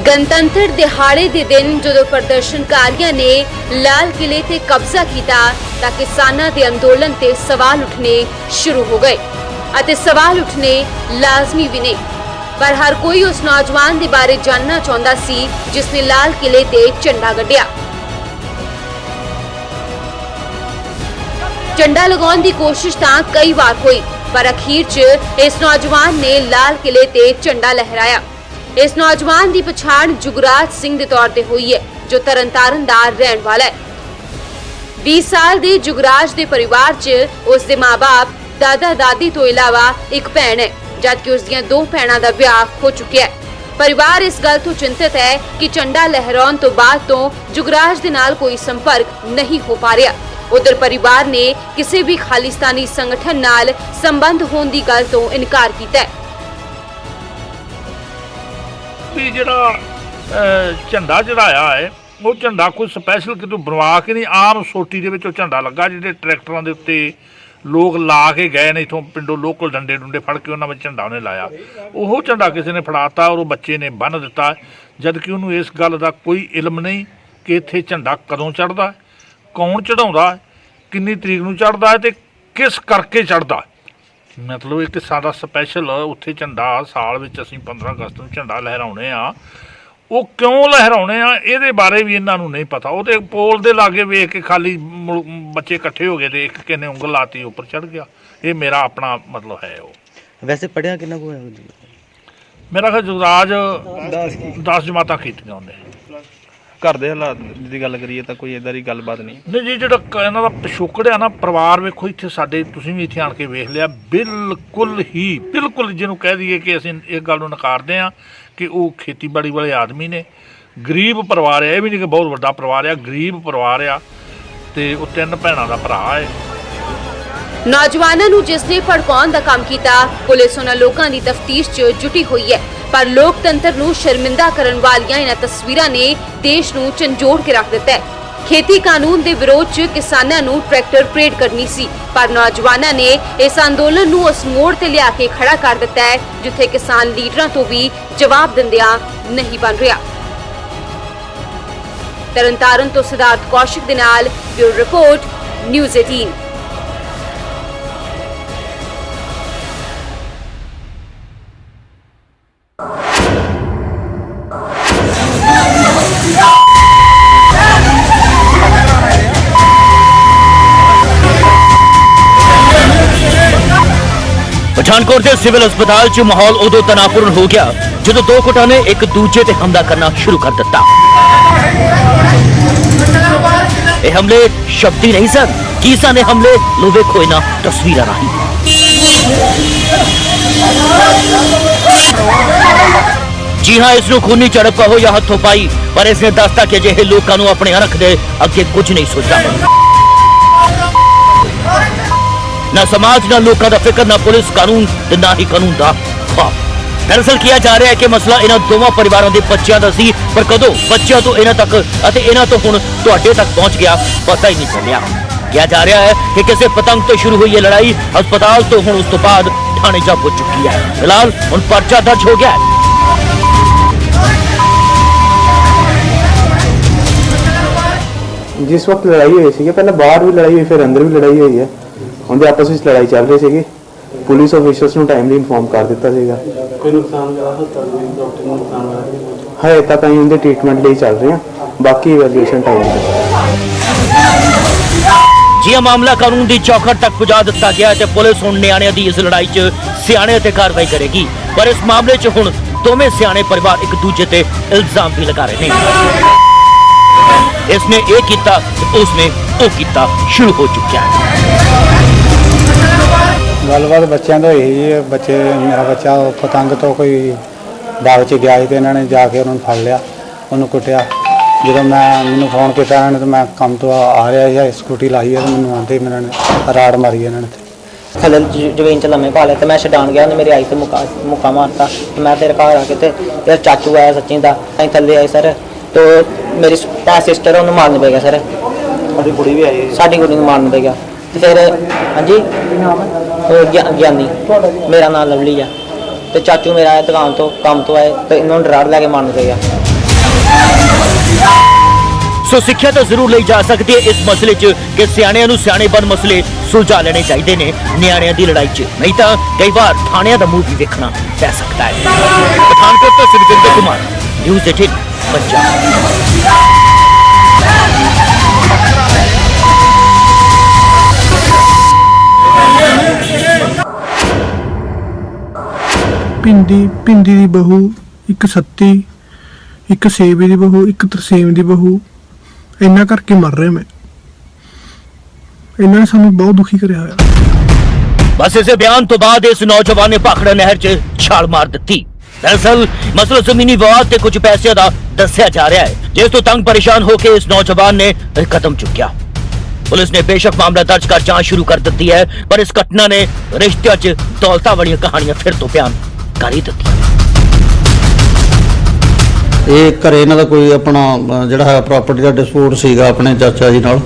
गणतंत्र दिहाड़े के दिन जो प्रदर्शनकारियों ने लाल किले ते कब्जा किया तां किसानां दे अंदोलन ते सवाल उठने शुरू हो गए अते सवाल उठने लाजमी भी नहीं। पर हर कोई उस नौजवान दे बारे जानना चाहता सी जिसने लाल किले ते झंडा गड्ढिया। झंडा लगाउण दी कोशिश तां कई बार हुई पर अखीर च इस नौजवान ने लाल किले ते झंडा लहराया। इस नौजवान की पछाण जुगराज सिंह के तौर पर हुई है जो तरनतारन दा रहने वाला है। 20 साल के जुगराज के परिवार च उसके माँ बाप दादा दादी तो इलावा एक भैन है जबकि उसदियां 2 भैणां दा विआह हो चुका है। परिवार इस गल तो चिंतित है कि झंडा लहराउण तो बाद तो जुगराज दे नाल कोई संपर्क नहीं हो पा रहा। उधर परिवार ने किसी भी खालिस्तानी संगठन नाल संबंध होने की गल तो इनकार किया है। भी ਜਿਹੜਾ ਝੰਡਾ ਚੜਾਇਆ ਹੈ ਉਹ ਝੰਡਾ ਕੋਈ ਸਪੈਸ਼ਲ ਕਿਤੋਂ ਬਣਵਾ ਕੇ ਨਹੀਂ, ਆਮ ਸੋਟੀ ਦੇ ਵਿੱਚ ਉਹ ਝੰਡਾ ਲੱਗਾ ਜਿਹੜੇ ਟਰੈਕਟਰਾਂ ਦੇ ਉੱਤੇ ਲੋਕ ਲਾ ਕੇ ਗਏ ਨੇ ਇਥੋਂ ਪਿੰਡੋਂ ਲੋਕਲ ਡੰਡੇ ਡੁੰਡੇ ਫੜ ਕੇ ਉਹਨਾਂ ਵਿੱਚ ਝੰਡਾ ਉਹਨੇ ਲਾਇਆ। ਉਹ ਝੰਡਾ ਕਿਸੇ ਨੇ ਫੜਾਤਾ ਔਰ ਉਹ ਬੱਚੇ ਨੇ ਬੰਨ੍ਹ ਦਿੱਤਾ ਜਦ ਕਿ ਉਹਨੂੰ ਇਸ ਗੱਲ ਦਾ ਕੋਈ ਇਲਮ ਨਹੀਂ ਕਿ ਇੱਥੇ ਝੰਡਾ ਕਦੋਂ ਚੜ੍ਹਦਾ, ਕੌਣ ਚੜ੍ਹਾਉਂਦਾ, ਕਿੰਨੀ ਤਰੀਕ ਨੂੰ ਚੜ੍ਹਦਾ ਹੈ ਤੇ ਕਿਸ ਕਰਕੇ ਚੜ੍ਹਦਾ। मतलब एक साडा स्पैशल उत्थे झंडा साल विच असीं 15 अगस्त नूं झंडा लहराउने आ, वो क्यों लहराउने आ इहदे बारे भी इन्हां नूं नहीं पता। वो तो पोल दे लागे वेख के खाली बच्चे इकट्ठे हो गए तो एक किने उंगल लाती उपर चढ़ गया। ये मेरा अपना मतलब है। वो वैसे पढ़िया किन्ना को है मेरा ख्याल जुगराज 10 जमातां कीतियां उन्हें। घर दे हालात दी गल करिए तां कोई इदां दी गलबात नहीं जी। जिहड़ा इन्हां दा पिछोकड़ आ ना परिवार वेखो इत्थे साडे तुसीं भी इत्थे आण के वेख लिया बिल्कुल जिहनूं कह दईए कि असीं इस गल नूं नकारदे आ कि वो खेतीबाड़ी वाले आदमी ने, गरीब परिवार है। ये भी नहीं कि बहुत वड्डा परिवार है, गरीब परिवार आ ते वो 3 भैणां दा भरा है। नौजवानों नूं जिसने भड़काउण दा काम कीता पुलिस उन्हां लोकां दी तफ्तीश च जुटी हुई है पर लोकतंत्र नूं शर्मिंदा करन वालियां इन्हां तस्वीरां ने देश नूं झंझोड़ के रख दिता है। खेती कानून दे विरोध च किसानां नूं ट्रैक्टर परेड करनी सी पर नौजवानां ने इस अंदोलन नूं उस मोड़ ते लिया के खड़ा कर दिता है जिथे किसान लीडरां तो भी जवाब दिंदियां नहीं बन रहा। तरनतारन तो सिद्धार्थ कौशिक दे नाल ब्यूरो रिपोर्ट न्यूज़ 18। पठानकोट के सिविल अस्पताल च माहौल उदों तनावपूर्ण हो गया जो 2 गुटां ने एक दूजे ते हमला करना शुरू कर दिता। ये हमले शब्दी नहीं सन, कीसा ने हमले लो वेखो इन्हां तस्वीरां राही। जी हाँ, इसनूं खूनी झड़प कहो या हथों पाई पर इसने दसता कि अजिहे लोकां नूं अपने अरख दे अगे कुछ नहीं सोचता। ना समाज ना लोगों का फिक्र ना पुलिस कानून ते ना ही कानून का खौफ। दरअसल किया जा रहा है कि मसला इन्हां दोवां परिवारों के बच्चों का सी पर कदों बच्चों तो इन्हां तक अते इन्हां तो हुण तुहाडे तक पहुंच गया पता ही नहीं चलिया। कहा जा रहा है कि किसी पतंग तो शुरू हुई है लड़ाई अस्पताल तो हुण उस तो बाद थाने जा पहुंच चुकी है। फिलहाल हुण पर्चा दर्ज हो गया है। जिस वक्त लड़ाई हुई थी पहले बाहर भी लड़ाई हुई फिर अंदर भी लड़ाई हुई है। उनके आपस में लड़ाई चल रही थी, पुलिस ऑफिसर्स ਨੂੰ टाइमली इन्फॉर्म कर दिता ਸੀਗਾ। ਕੋਈ ਨੁਕਸਾਨ ਹੋਇਆ ਡਾਕਟਰ ਨੂੰ ਨੁਕਸਾਨ ਹੋਇਆ ਹੈ ਤਾਂ ਅਸੀਂ ਉਹਦੇ ਟ੍ਰੀਟਮੈਂਟ ਲਈ ਚੱਲ ਰਹੇ ਹਾਂ, ਬਾਕੀ ਇਵੈਲੂਏਸ਼ਨ टाइम ਤੇ। जी मामला कानून की चौखट तक पुजा दिता गया है पुलिस हुण नियाणियां दी इस लड़ाई च सियाणे ते कार्रवाई करेगी पर इस मामले च हुण दोवें सियाणे परिवार एक दूजे ते इल्जाम भी लगा रहे हैं। इसने ये किया उसने वो किया शुरू हो चुका है। गलबात बच्चों तो यही है, बच्चे मेरा बच्चा पतंग तो कोई बाग च गया तो इन्होंने जाके उन्होंने फड़ लिया, उन्होंने कुटिया। जो मैं फोन किया इन्होंने तो मैं काम तो आ रहा है स्कूटी लाई है तो मैंने आते इन्होंने राड़ मारी है इन्होंने थले जमीन च लम्मे पा लिया तो मैं छडान गया उन्हें मेरी आई से मुक्का मारता। मैं तेरे घर आके तो यार चाचू आया सच्ची का अं थले आए सर तो मेरी सिस्टर उन्हें मारने पे गया सर। साड़ी कुड़ी भी आई, साड़ी कुड़ी मारने पे गया तो फिर हाँ जी ज्ञानी मेरा नाम लवली है तो चाचू मेरा आया दुकान तो काम तो आए तो इन्होंने राड़ लैके मारने पे गया। ਸੋ ਸਿੱਖਿਆ ਤਾਂ ਜ਼ਰੂਰ ਲਈ ਜਾ ਸਕਦੀ ਹੈ ਇਸ ਮਸਲੇ 'ਚ ਕਿ ਸਿਆਣਿਆਂ ਨੂੰ ਸਿਆਣੇਪਨ ਮਸਲੇ ਸੁਲਝਾ ਲੈਣੇ ਚਾਹੀਦੇ ਨੇ ਨਿਆਣਿਆਂ ਦੀ ਲੜਾਈ 'ਚ, ਨਹੀਂ ਤਾਂ ਕਈ ਵਾਰ ਥਾਣਿਆਂ ਦਾ ਮੂੰਹ ਵੀ ਵੇਖਣਾ ਪੈ ਸਕਦਾ ਹੈ। ਪਠਾਨਕੋਟ ਤੋਂ ਸੁਖਜਿੰਦਰ ਕੁਮਾਰ, ਨਿਊਜ਼ 18 ਪੰਜਾਬ। ਪਿੰਦੀ ਦੀ ਬਹੂ, ਇੱਕ ਸੱਤੀ, ਇੱਕ ਸੇਵੀ ਦੀ ਬਹੂ, ਇੱਕ ਤਰਸੇਮ ਦੀ ਬਹੂ, ਇੰਨਾ ਕਰਕੇ ਮਰ ਰਿਹਾ ਮੈਂ। ਇਹਨਾਂ ਨੇ ਸਾਨੂੰ ਬਹੁਤ ਦੁਖੀ ਕਰਿਆ ਹੋਇਆ। ਬਸ ਇਸੇ ਬਿਆਨ ਤੋਂ ਬਾਅਦ ਇਸ ਨੌਜਵਾਨ ਨੇ ਭਾਖੜਾ ਨਹਿਰ 'ਚ ਛਾਲ ਮਾਰ ਦਿੱਤੀ। ਦਰਅਸਲ ਮਸਲਾ ਜ਼ਮੀਨੀ ਵਿਵਾਦ ਤੇ ਕੁਝ ਪੈਸਿਆਂ ਦਾ ਦੱਸਿਆ ਜਾ ਰਿਹਾ ਹੈ, ਜਿਸ ਤੋਂ ਤੰਗ ਪਰੇਸ਼ਾਨ ਹੋ ਕੇ ਇਸ ਨੌਜਵਾਨ ਨੇ ਇਹ ਕਦਮ ਚੁੱਕਿਆ। ਪੁਲਿਸ ਨੇ ਬੇਸ਼ੱਕ ਮਾਮਲਾ ਦਰਜ ਕਰ ਜਾਂਚ ਸ਼ੁਰੂ ਕਰ ਦਿੱਤੀ ਹੈ, ਪਰ ਇਸ ਘਟਨਾ ਨੇ ਰਿਸ਼ਤਿਆਂ 'ਚ ਦੌਲਤਾਂ ਵਾਲੀਆਂ ਕਹਾਣੀਆਂ ਫਿਰ ਤੋਂ ਬਿਆਨ ਕਰ ਹੀ ਦਿੱਤੀਆਂ। ਇਹ ਘਰੇ ਇਹਨਾਂ ਦਾ ਕੋਈ ਆਪਣਾ ਜਿਹੜਾ ਹੈ ਪ੍ਰਾਪਰਟੀ ਦਾ ਡਿਸਪਿਊਟ ਸੀਗਾ ਆਪਣੇ ਚਾਚਾ ਜੀ ਨਾਲ।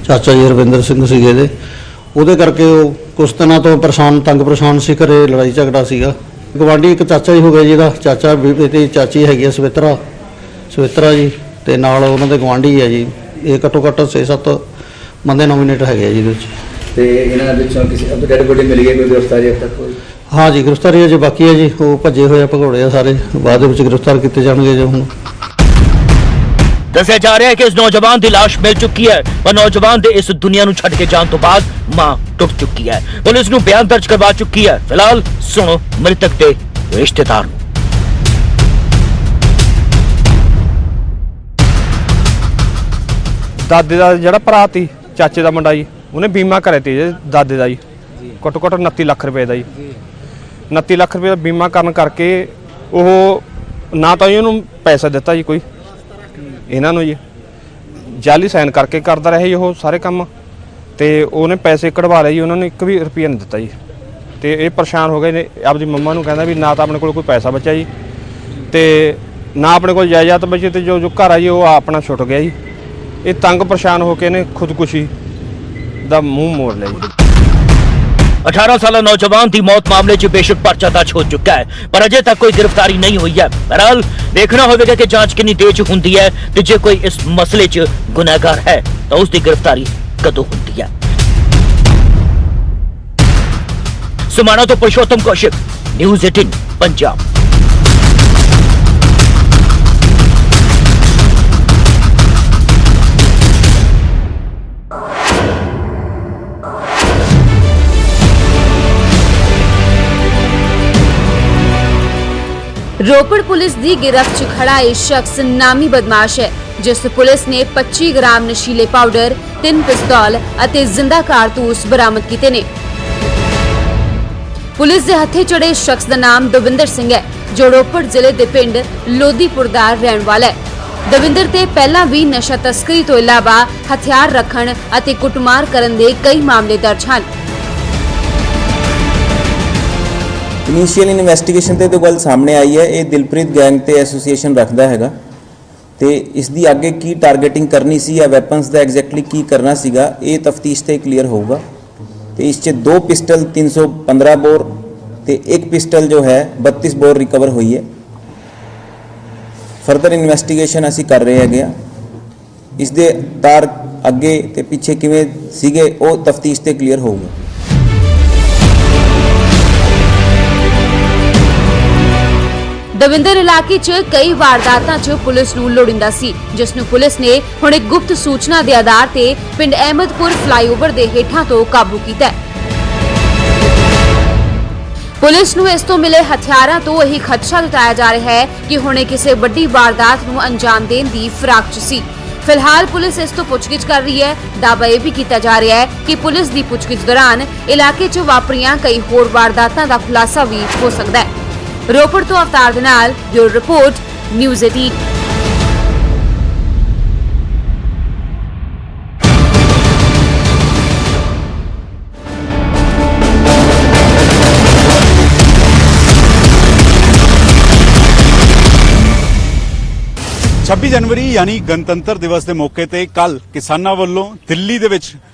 ਚਾਚਾ ਜੀ ਰਵਿੰਦਰ ਸਿੰਘ ਸੀਗੇ ਇਹਦੇ, ਉਹਦੇ ਕਰਕੇ ਉਹ ਕੁਛ ਦਿਨਾਂ ਤੋਂ ਤੰਗ ਪਰੇਸ਼ਾਨ ਸੀ। ਘਰੇ ਲੜਾਈ ਝਗੜਾ ਸੀਗਾ। ਗਵਾਂਢੀ ਇੱਕ ਚਾਚਾ ਜੀ ਹੋ ਗਿਆ, ਜਿਹਦਾ ਚਾਚਾ ਬੀਬੀ ਤੇ ਚਾਚੀ ਹੈਗੀ ਆ ਸਵਿਤਰਾ ਜੀ, ਤੇ ਨਾਲ ਉਹਨਾਂ ਦੇ ਗਵਾਂਢੀ ਹੈ ਜੀ। ਇਹ ਘੱਟੋ ਘੱਟ 6-7 ਬੰਦੇ ਨੋਮੀਨੇਟ ਹੈਗੇ ਆ ਜੀ ਇਹਦੇ ਵਿੱਚ। ਤੇ ਇਹਨਾਂ ਵਿੱਚੋਂ ਕਿਸੇ ਡੈਡ ਬੋਡੀ ਮਿਲੀ ਹੈ, ਕੋਈ ਗ੍ਰਿਫਤਾਰੀ ਅਬ ਤੱਕ ਹੋਈ? ਹਾਂ ਜੀ, ਗ੍ਰਿਫਤਾਰੀ ਅਜੇ ਬਾਕੀ ਹੈ ਜੀ। ਉਹ ਭੱਜੇ ਹੋਏ ਆ, ਭਗੌੜੇ ਆ ਸਾਰੇ, ਬਾਅਦ ਦੇ ਵਿੱਚ ਗ੍ਰਿਫਤਾਰ ਕੀਤੇ ਜਾਣਗੇ ਜੀ। ਹੁਣ ਦੱਸਿਆ ਜਾ ਰਿਹਾ ਹੈ ਕਿ ਇਸ ਨੌਜਵਾਨ ਦੀ ਲਾਸ਼ ਮਿਲ ਚੁੱਕੀ ਹੈ, ਪਰ ਨੌਜਵਾਨ ਦੇ ਇਸ ਦੁਨੀਆ ਨੂੰ ਛੱਡ ਕੇ ਜਾਣ ਤੋਂ ਬਾਅਦ ਮਾਂ ਟੁੱਟ ਚੁੱਕੀ ਹੈ। ਪੁਲਿਸ ਨੂੰ ਬਿਆਨ ਦਰਜ ਕਰਵਾ ਚੁੱਕੀ ਹੈ। ਫਿਲਹਾਲ ਸੁਣੋ ਮ੍ਰਿਤਕ ਦੇ ਰਿਸ਼ਤੇਦਾਰ ਨੂੰ। ਦਾਦੇ ਦਾ ਜਿਹੜਾ ਭਰਾ ਤੀ, ਚਾਚੇ ਦਾ ਮੁੰਡਾ ਜੀ, ਉਹਨੇ ਬੀਮਾ ਕਰਿਆ ਤੀ ਜੀ ਦਾਦੇ ਦਾ ਜੀ, ਘੱਟੋ ਘੱਟ 29 ਲੱਖ ਰੁਪਏ ਦਾ ਜੀ। 29 ਲੱਖ ਰੁਪਏ ਦਾ ਬੀਮਾ ਕਰਨ ਕਰਕੇ ਉਹ ਨਾ ਤਾਂ ਉਹਨੂੰ ਪੈਸਾ ਦਿੱਤਾ ਜੀ ਕੋਈ, ਇਹਨਾਂ ਨੂੰ ਜੀ ਜਾਲੀ ਸਾਈਨ ਕਰਕੇ ਕਰਦਾ ਰਿਹਾ ਜੀ ਉਹ ਸਾਰੇ ਕੰਮ, ਤੇ ਉਹਨੇ ਪੈਸੇ ਕਢਵਾ ਲਏ ਜੀ, ਉਹਨਾਂ ਨੂੰ 1 ਵੀ ਰੁਪਈਆ ਨਹੀਂ ਦਿੱਤਾ ਜੀ। ਤੇ ਇਹ ਪਰੇਸ਼ਾਨ ਹੋ ਗਏ ਨੇ, ਆਪਦੀ ਮੰਮਾ ਨੂੰ ਕਹਿੰਦਾ ਵੀ ਨਾ ਤਾਂ ਆਪਣੇ ਕੋਲ ਕੋਈ ਪੈਸਾ ਬਚਿਆ ਜੀ, ਤੇ ਨਾ ਆਪਣੇ ਕੋਲ ਜਾਇਦਾਦ ਬਚੀ, ਤੇ ਜੋ ਘਰ ਆ ਜੀ ਉਹ ਆਪਣਾ ਛੁੱਟ ਗਿਆ ਜੀ। ਇਹ ਤੰਗ ਪਰੇਸ਼ਾਨ ਹੋ ਕੇ ਨੇ ਖੁਦਕੁਸ਼ੀ ਦਾ ਮੂੰਹ ਮੋੜ ਲਿਆ ਜੀ। 18 ਸਾਲਾ ਨੌਜਵਾਨ ਦੀ ਮੌਤ ਮਾਮਲੇ 'ਚ ਬੇਸ਼ੱਕ ਪਰਚਾ ਦਰਜ ਹੋ ਚੁੱਕਾ ਹੈ, ਪਰ ਅਜੇ ਤੱਕ ਕੋਈ ਗ੍ਰਿਫਤਾਰੀ ਨਹੀਂ ਹੋਈ ਹੈ। ਬਹਰਹਾਲ ਦੇਖਣਾ ਹੋਵੇਗਾ ਕਿ ਜਾਂਚ ਕਿੰਨੀ ਤੇਜ਼ ਹੁੰਦੀ ਹੈ, ਤੇ ਜੇ ਕੋਈ ਇਸ ਮਸਲੇ 'ਚ ਗੁਨਾਹਗਾਰ ਹੈ ਤਾਂ ਉਸ ਦੀ ਗ੍ਰਿਫਤਾਰੀ ਕਦੋਂ ਹੁੰਦੀ ਹੈ। ਸਮਾਣਾ ਤੋਂ ਪੁਰਸ਼ੋਤਮ ਕੌਸ਼ਿਕ, ਨਿਊਜ਼ 18 ਪੰਜਾਬ। ਰੋਪੜ ਪੁਲਿਸ ਦੀ ਗਿਰਫਤ 'ਚ ਖੜਾ ਇਹ ਸ਼ਖਸ ਨਾਮੀ ਬਦਮਾਸ਼ ਹੈ, ਜਿਸ ਤੋਂ ਪੁਲਿਸ ਨੇ 25 ਗ੍ਰਾਮ ਨਸ਼ੀਲੇ ਪਾਊਡਰ, 3 ਪਿਸਤੌਲ ਅਤੇ ਜ਼ਿੰਦਾ ਕਾਰਤੂਸ ਬਰਾਮਦ ਕੀਤੇ ਨੇ। ਪੁਲਿਸ ਦੇ ਹੱਥੇ ਚੜੇ ਸ਼ਖਸ ਦਾ ਨਾਮ ਦਵਿੰਦਰ ਸਿੰਘ ਹੈ, ਜੋ ਰੋਪੜ ਜ਼ਿਲ੍ਹੇ ਦੇ ਪਿੰਡ ਲੋਧੀਪੁਰ ਦਾ ਰਹਿਣ ਵਾਲਾ ਹੈ। ਦਵਿੰਦਰ ਤੇ ਪਹਿਲਾਂ ਵੀ ਨਸ਼ਾ ਤਸਕਰੀ ਤੋਂ ਇਲਾਵਾ ਹਥਿਆਰ ਰੱਖਣ ਅਤੇ ਕੁੱਟਮਾਰ ਕਰਨ ਦੇ ਕਈ ਮਾਮਲੇ ਦਰਜ ਹਨ। ਇਨੀਸ਼ੀਅਲ ਇਨਵੈਸਟੀਗੇਸ਼ਨ ਤੇ ਗੱਲ ਸਾਹਮਣੇ ਆਈ ਹੈ, ਇਹ ਦਿਲਪ੍ਰੀਤ ਗੈਂਗ ਤੇ ਐਸੋਸੀਏਸ਼ਨ ਰੱਖਦਾ ਹੈਗਾ, ਤੇ ਇਸ ਦੀ ਅੱਗੇ ਕੀ ਟਾਰਗੇਟਿੰਗ ਕਰਨੀ ਸੀ ਜਾਂ ਵੈਪਨਸ ਦਾ ਐਗਜ਼ੈਕਟਲੀ ਕੀ ਕਰਨਾ ਸੀਗਾ, ਇਹ ਤਫਤੀਸ਼ ਤੇ ਕਲੀਅਰ ਹੋਊਗਾ। ਤੇ ਇਸ 'ਚ 2 ਪਿਸਟਲ 315 ਬੋਰ ਤੇ 1 ਪਿਸਟਲ ਜੋ ਹੈ 32 ਬੋਰ ਰਿਕਵਰ ਹੋਈ ਹੈ। ਫਰਦਰ ਇਨਵੈਸਟੀਗੇਸ਼ਨ ਅਸੀਂ ਕਰ ਰਹੇ ਹੈਗੇ ਆ। ਇਸ ਦੇ ਤਾਰ ਅੱਗੇ ਤੇ ਪਿੱਛੇ ਕਿਵੇਂ ਸੀਗੇ ਉਹ ਤਫਤੀਸ਼ ਤੇ ਕਲੀਅਰ ਹੋਊਗਾ। ਦਵਿੰਦਰ ਇਲਾਕੇ 'ਚ ਕਈ ਵਾਰਦਾਤਾਂ 'ਚ ਪੁਲਿਸ ਨੂੰ ਲੋੜਿੰਦਾ ਸੀ, ਜਿਸ ਨੂੰ ਪੁਲਿਸ ਨੇ ਹੁਣ ਇੱਕ ਗੁਪਤ ਸੂਚਨਾ ਦੇ ਆਧਾਰ ਤੇ ਪਿੰਡ ਅਹਿਮਦਪੁਰ ਫਲਾਈਓਵਰ ਦੇ ਹੇਠਾਂ ਤੋਂ ਕਾਬੂ ਕੀਤਾ ਹੈ। ਪੁਲਿਸ ਨੂੰ ਇਸ ਤੋਂ ਮਿਲੇ ਹਥਿਆਰਾਂ ਤੋਂ ਇਹੀ ਖਦਸ਼ਾ ਜਤਾਇਆ ਜਾ ਰਿਹਾ ਹੈ ਕਿ ਹੁਣੇ ਕਿਸੇ ਵੱਡੀ ਵਾਰਦਾਤ ਨੂੰ ਅੰਜਾਮ ਦੇਣ ਦੀ ਫਿਰਾਕ 'ਚ ਸੀ। ਫਿਲਹਾਲ ਪੁਲਿਸ ਇਸ ਤੋਂ ਪੁੱਛਗਿੱਛ ਕਰ ਰਹੀ ਹੈ। ਦਾਅਵਾ ਇਹ ਵੀ ਕੀਤਾ ਜਾ ਰਿਹਾ ਹੈ ਕਿ ਪੁਲਿਸ ਦੀ ਪੁੱਛਗਿੱਛ ਦੌਰਾਨ ਇਲਾਕੇ 'ਚ ਵਾਪਰੀਆਂ ਕਈ ਹੋਰ ਵਾਰਦਾਤਾਂ ਦਾ ਖੁਲਾਸਾ ਵੀ ਹੋ ਸਕਦਾ ਹੈ। ਰੋਪੜ ਤੋਂ ਅਵਤਾਰ ਦੇ ਨਾਲ ਬਿਊਰੋ ਰਿਪੋਰਟ, ਨਿਊਜ਼ 18। जनवरी यानी गणतंत्र दिवस के मौके ते कल किसानां ਵੱਲੋਂ ਦਿੱਲੀ ਦੇ ਵਿੱਚ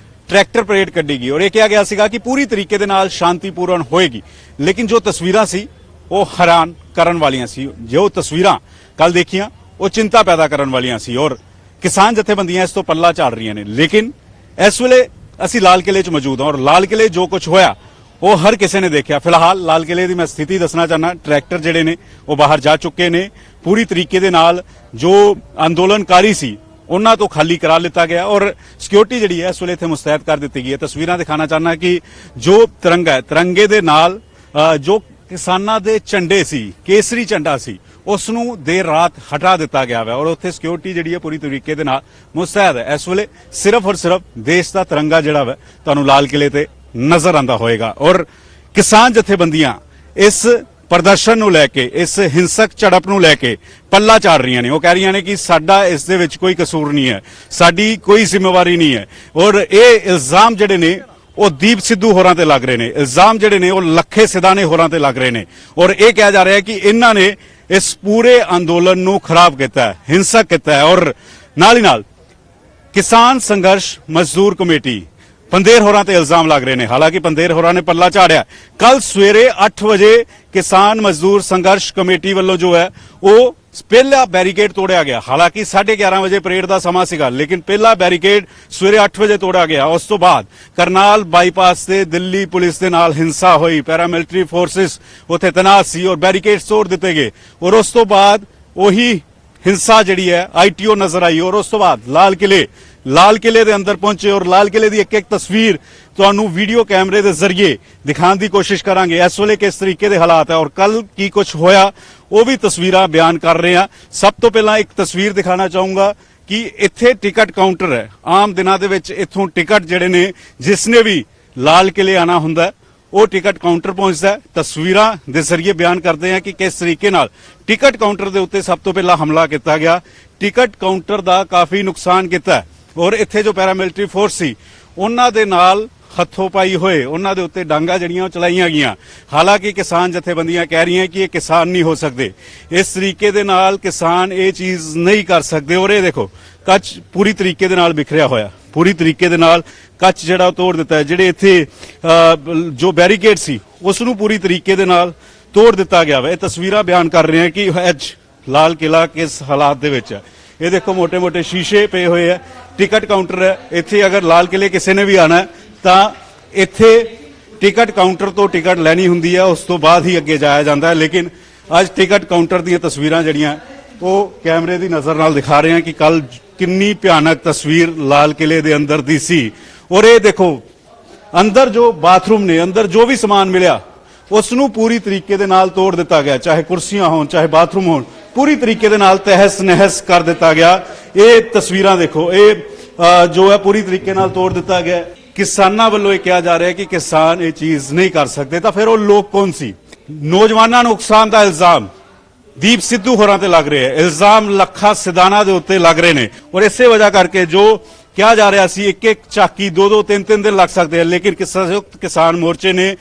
ट्रैक्टर परेड ਕੱਢੀ ਗਈ और ਇਹ ਕਿਹਾ ਗਿਆ ਸੀਗਾ ਕਿ ਪੂਰੀ ਤਰੀਕੇ ਦੇ ਨਾਲ ਸ਼ਾਂਤੀਪੂਰਨ ਹੋਏਗੀ, लेकिन जो तस्वीरां सी ਉਹ हैरान ਕਰਨ ਵਾਲੀਆਂ ਸੀ। ਜੋ ਤਸਵੀਰਾਂ ਕੱਲ ਦੇਖੀਆਂ ਉਹ ਚਿੰਤਾ ਪੈਦਾ ਕਰਨ ਵਾਲੀਆਂ ਸੀ ਔਰ ਕਿਸਾਨ ਜਥੇਬੰਦੀਆਂ ਇਸ ਤੋਂ ਪੱਲਾ ਝਾੜ ਰਹੀਆਂ ਨੇ। ਲੇਕਿਨ ਇਸ ਵੇਲੇ ਅਸੀਂ ਲਾਲ ਕਿਲੇ 'ਚ ਮੌਜੂਦ ਹਾਂ ਔਰ ਲਾਲ ਕਿਲੇ ਜੋ ਕੁਝ ਹੋਇਆ ਉਹ ਹਰ ਕਿਸੇ ਨੇ ਦੇਖਿਆ। ਫਿਲਹਾਲ ਲਾਲ ਕਿਲੇ ਦੀ ਮੈਂ ਸਥਿਤੀ ਦੱਸਣਾ ਚਾਹਨਾ, ਟਰੈਕਟਰ ਜਿਹੜੇ ਨੇ ਉਹ ਬਾਹਰ ਜਾ ਚੁੱਕੇ ਨੇ। ਪੂਰੀ ਤਰੀਕੇ ਦੇ ਨਾਲ ਜੋ ਅੰਦੋਲਨਕਾਰੀ ਸੀ ਉਹਨਾਂ ਤੋਂ ਖਾਲੀ ਕਰਾ ਲਿੱਤਾ ਗਿਆ ਔਰ ਸਿਕਿਉਰਿਟੀ ਜਿਹੜੀ ਹੈ ਇਸ ਵੇਲੇ ਇੱਥੇ ਮੁਸਤੈਦ ਕਰ ਦਿੱਤੀ ਗਈ ਹੈ। ਤਸਵੀਰਾਂ ਦਿਖਾਣਾ ਚਾਹਨਾ ਕਿ ਜੋ ਤਿਰੰਗਾ ਹੈ, ਤਿਰੰਗੇ ਦੇ ਨਾਲ ਜੋ ਕਿਸਾਨਾਂ ਦੇ ਝੰਡੇ ਸੀ, ਕੇਸਰੀ ਝੰਡਾ ਸੀ, ਉਸ ਨੂੰ ਦੇਰ ਰਾਤ ਹਟਾ ਦਿੱਤਾ ਗਿਆ ਹੈ ਔਰ ਉੱਥੇ ਸਿਕਿਉਰਿਟੀ ਜਿਹੜੀ ਹੈ ਪੂਰੀ ਤਰੀਕੇ ਦੇ ਨਾਲ ਮੁਸਤੈਦ ਹੈ। ਇਸ ਵੇਲੇ ਸਿਰਫ ਔਰ ਸਿਰਫ ਦੇਸ਼ ਦਾ ਤਿਰੰਗਾ ਜਿਹੜਾ ਹੈ ਤੁਹਾਨੂੰ ਲਾਲ ਕਿਲੇ ਤੇ ਨਜ਼ਰ ਆਂਦਾ ਹੋਏਗਾ ਔਰ ਕਿਸਾਨ ਜਥੇਬੰਦੀਆਂ ਇਸ ਪ੍ਰਦਰਸ਼ਨ ਨੂੰ ਲੈ ਕੇ, ਇਸ ਹਿੰਸਕ ਝੜਪ ਨੂੰ ਲੈ ਕੇ ਪੱਲਾ ਝਾੜ ਰਹੀਆਂ ਨੇ। ਉਹ ਕਹਿ ਰਹੀਆਂ ਨੇ ਕਿ ਸਾਡਾ ਇਸ ਦੇ ਵਿੱਚ ਕੋਈ ਕਸੂਰ ਨਹੀਂ ਹੈ, ਸਾਡੀ ਕੋਈ ਜ਼ਿੰਮੇਵਾਰੀ ਨਹੀਂ ਹੈ ਔਰ ਇਹ ਇਲਜ਼ਾਮ ਜਿਹੜੇ ਨੇ ਉਹ ਦੀਪ ਸਿੱਧੂ ਹੋਰਾਂ ਤੇ ਲੱਗ ਰਹੇ ਨੇ, ਇਲਜ਼ਾਮ ਜਿਹੜੇ ਨੇ ਉਹ ਲੱਖੇ ਸਿਧਾਣੇ ਹੋਰਾਂ ਤੇ ਲੱਗ ਰਹੇ ਨੇ ਔਰ ਇਹ ਕਿਹਾ ਜਾ ਰਿਹਾ ਹੈ ਕਿ ਇਹਨਾਂ ਨੇ ਇਸ ਪੂਰੇ ਅੰਦੋਲਨ ਨੂੰ ਖਰਾਬ ਕੀਤਾ ਹੈ, ਹਿੰਸਕ ਕੀਤਾ ਹੈ ਔਰ ਨਾਲ ਹੀ ਨਾਲ ਕਿਸਾਨ ਸੰਘਰਸ਼ ਮਜ਼ਦੂਰ ਕਮੇਟੀ ਪੰਦੇਰ ਹੋਰਾਂ ਤੇ ਇਲਜ਼ਾਮ ਲੱਗ ਰਹੇ ਨੇ। ਹਾਲਾਂਕਿ ਪੰਦੇਰ ਹੋਰਾਂ ਨੇ ਪੱਲਾ ਝਾੜਿਆ। ਕੱਲ ਸਵੇਰੇ 8 ਵਜੇ ਕਿਸਾਨ ਮਜ਼ਦੂਰ ਸੰਘਰਸ਼ ਕਮੇਟੀ ਵੱਲੋਂ ਜੋ ਹੈ ਉਹ ਪਹਿਲਾ ਬੈਰੀਕੇਡ ਤੋੜਿਆ ਗਿਆ। ਹਾਲਾਂਕਿ 11:30 ਵਜੇ ਪਰੇਡ ਦਾ ਸਮਾਂ ਸੀਗਾ ਲੇਕਿਨ ਪਹਿਲਾ ਬੈਰੀਕੇਡ ਸਵੇਰੇ 8 ਵਜੇ ਤੋੜਿਆ ਗਿਆ। ਉਸ ਤੋਂ ਬਾਅਦ ਕਰਨਾਲ ਬਾਈਪਾਸ ਤੇ ਦਿੱਲੀ ਪੁਲਿਸ ਦੇ ਨਾਲ ਹਿੰਸਾ ਹੋਈ, ਪੈਰਾਮਿਲਟਰੀ ਫੋਰਸਿਸ ਉੱਥੇ ਤੈਨਾਤ ਸੀ ਔਰ ਬੈਰੀਕੇਡ ਤੋੜ ਦਿੱਤੇ ਗਏ ਔਰ ਉਸ ਤੋਂ ਬਾਅਦ ਉਹੀ ਹਿੰਸਾ ਜਿਹੜੀ ਹੈ ਆਈਟੀਓ ਨਜ਼ਰ ਆਈ ਔਰ ਉਸ ਤੋਂ ਬਾਅਦ ਲਾਲ ਕਿਲੇ ਦੇ ਅੰਦਰ ਪਹੁੰਚੇ ਔਰ ਲਾਲ ਕਿਲੇ ਦੀ ਇੱਕ ਤਸਵੀਰ ਤੁਹਾਨੂੰ ਵੀਡੀਓ ਕੈਮਰੇ ਦੇ ਜ਼ਰੀਏ ਦਿਖਾਉਣ ਦੀ ਕੋਸ਼ਿਸ਼ ਕਰਾਂਗੇ। ਇਸ ਵੇਲੇ ਕਿਸ ਤਰੀਕੇ ਦੇ ਹਾਲਾਤ ਹੈ ਔਰ ਕੱਲ ਕੀ ਕੁਝ ਹੋਇਆ ਉਹ ਵੀ ਤਸਵੀਰਾਂ ਬਿਆਨ ਕਰ ਰਹੇ ਹਾਂ। ਸਭ ਤੋਂ ਪਹਿਲਾਂ ਇੱਕ ਤਸਵੀਰ ਦਿਖਾਣਾ ਚਾਹੂੰਗਾ ਕਿ ਇੱਥੇ ਟਿਕਟ ਕਾਊਂਟਰ ਹੈ। ਆਮ ਦਿਨਾਂ ਦੇ ਵਿੱਚ ਇੱਥੋਂ ਟਿਕਟ ਜਿਹੜੇ ਨੇ ਜਿਸਨੇ ਵੀ ਲਾਲ ਕਿਲੇ ਆਣਾ ਹੁੰਦਾ ਉਹ ਟਿਕਟ ਕਾਊਂਟਰ ਪਹੁੰਚਦਾ ਹੈ। ਤਸਵੀਰਾਂ ਦੇ ਜ਼ਰੀਏ ਬਿਆਨ ਕਰਦੇ ਹਾਂ ਕਿ ਕਿਸ ਤਰੀਕੇ ਨਾਲ ਟਿਕਟ ਕਾਊਂਟਰ ਦੇ ਉੱਤੇ ਸਭ ਤੋਂ ਪਹਿਲਾਂ ਹਮਲਾ ਕੀਤਾ ਗਿਆ। ਟਿਕਟ ਕਾਊਂਟਰ ਦਾ ਕਾਫੀ ਨੁਕਸਾਨ ਕੀਤਾ ਔਰ ਇੱਥੇ ਜੋ ਪੈਰਾਮਿਲਟਰੀ ਫੋਰਸ ਸੀ ਉਹਨਾਂ ਦੇ ਨਾਲ ਹੱਥੋਂ ਪਾਈ ਹੋਏ ਉਹਨਾਂ ਦੇ ਉੱਤੇ ਡਾਂਗਾ ਜਿਹੜੀਆਂ ਉਹ ਚਲਾਈਆਂ ਗਈਆਂ। ਹਾਲਾਂਕਿ ਕਿਸਾਨ ਜਥੇਬੰਦੀਆਂ ਕਹਿ ਰਹੀਆਂ ਕਿ ਇਹ ਕਿਸਾਨ ਨਹੀਂ ਹੋ ਸਕਦੇ, ਇਸ ਤਰੀਕੇ ਦੇ ਨਾਲ ਕਿਸਾਨ ਇਹ ਚੀਜ਼ ਨਹੀਂ ਕਰ ਸਕਦੇ ਔਰ ਇਹ ਦੇਖੋ ਕੱਚ ਪੂਰੀ ਤਰੀਕੇ ਦੇ ਨਾਲ ਬਿਖਰਿਆ ਹੋਇਆ, ਪੂਰੀ ਤਰੀਕੇ ਦੇ ਨਾਲ ਕੱਚ ਜਿਹੜਾ ਤੋੜ ਦਿੱਤਾ ਹੈ। ਜਿਹੜੇ ਇੱਥੇ ਜੋ ਬੈਰੀਕੇਡ ਸੀ ਉਸ ਨੂੰ ਪੂਰੀ ਤਰੀਕੇ ਦੇ ਨਾਲ ਤੋੜ ਦਿੱਤਾ ਗਿਆ ਵਾ। ਇਹ ਤਸਵੀਰਾਂ ਬਿਆਨ ਕਰ ਰਹੇ ਹਾਂ ਕਿ ਅੱਜ ਲਾਲ ਕਿਲਾ ਕਿਸ ਹਾਲਾਤ ਦੇ ਵਿੱਚ ਹੈ। ਇਹ ਦੇਖੋ ਮੋٹے-ਮੋٹے ਸ਼ੀਸ਼ੇ ਪਏ ਹੋਏ ਹੈ, ਟਿਕਟ ਕਾਊਂਟਰ ਹੈ। ਇੱਥੇ ਅਗਰ ਲਾਲ ਕਿਲੇ ਕਿਸੇ ਨੇ ਵੀ ਆਣਾ ਤਾਂ ਇੱਥੇ ਟਿਕਟ ਕਾਊਂਟਰ ਤੋਂ ਟਿਕਟ ਲੈਣੀ ਹੁੰਦੀ ਹੈ, ਉਸ ਤੋਂ ਬਾਅਦ ਹੀ ਅੱਗੇ ਜਾਇਆ ਜਾਂਦਾ ਹੈ। ਲੇਕਿਨ ਅੱਜ ਟਿਕਟ ਕਾਊਂਟਰ ਦੀਆਂ ਤਸਵੀਰਾਂ ਜਿਹੜੀਆਂ ਉਹ ਕੈਮਰੇ ਦੀ ਨਜ਼ਰ ਨਾਲ ਦਿਖਾ ਰਹੇ ਹਾਂ ਕਿ ਕੱਲ ਕਿੰਨੀ ਭਿਆਨਕ ਤਸਵੀਰ ਲਾਲ ਕਿਲੇ ਦੇ ਅੰਦਰ ਦੀ ਸੀ। ਔਰ ਇਹ ਦੇਖੋ ਅੰਦਰ ਜੋ ਬਾਥਰੂਮ ਨੇ, ਅੰਦਰ ਜੋ ਵੀ ਸਮਾਨ ਮਿਲਿਆ ਉਸ ਨੂੰ ਪੂਰੀ ਤਰੀਕੇ ਦੇ ਨਾਲ ਤੋੜ ਦਿੱਤਾ ਗਿਆ, ਚਾਹੇ ਕੁਰਸੀਆਂ ਹੋਣ ਚਾਹੇ ਬਾਥਰੂਮ ਹੋਣ, ਪੂਰੀ ਤਰੀਕੇ ਦੇ ਨਾਲ ਤਹਿਸ ਨਹਿਸ ਕਰ ਦਿੱਤਾ ਗਿਆ। ਇਹ ਤਸਵੀਰਾਂ ਦੇਖੋ, ਇਹ ਜੋ ਹੈ ਪੂਰੀ ਤਰੀਕੇ ਨਾਲ ਤੋੜ ਦਿੱਤਾ ਗਿਆ। ਕਿਸਾਨਾਂ ਵੱਲੋਂ ਇਹ ਕਿਹਾ ਜਾ ਰਿਹਾ ਹੈ ਕਿ ਕਿਸਾਨ ਇਹ ਚੀਜ਼ ਨਹੀਂ ਕਰ ਸਕਦੇ, ਤਾਂ ਫਿਰ ਉਹ ਲੋਕ ਕੌਣ ਸੀ? ਨੌਜਵਾਨਾਂ ਨੂੰ ਉਕਸਾਉਣ ਦਾ ਇਲਜ਼ਾਮ ਦੀਪ ਸਿੱਧੂ ਹੋਰਾਂ ਤੇ ਲੱਗ ਰਿਹਾ ਹੈ, ਇਲਜ਼ਾਮ ਲੱਖਾ ਸਿਧਾਣਾ ਦੇ ਉੱਤੇ ਲੱਗ ਰਹੇ ਨੇ ਔਰ ਇਸੇ ਵਜ੍ਹਾ ਕਰਕੇ ਜੋ ਕਿਹਾ ਜਾ ਰਿਹਾ ਸੀ ਇੱਕ ਝਾਕੀ 2-2 3-3 ਦਿਨ ਲੱਗ ਸਕਦੇ ਆ, ਲੇਕਿਨ ਸੰਯੁਕਤ ਕਿਸਾਨ ਮੋਰਚੇ ਨੇ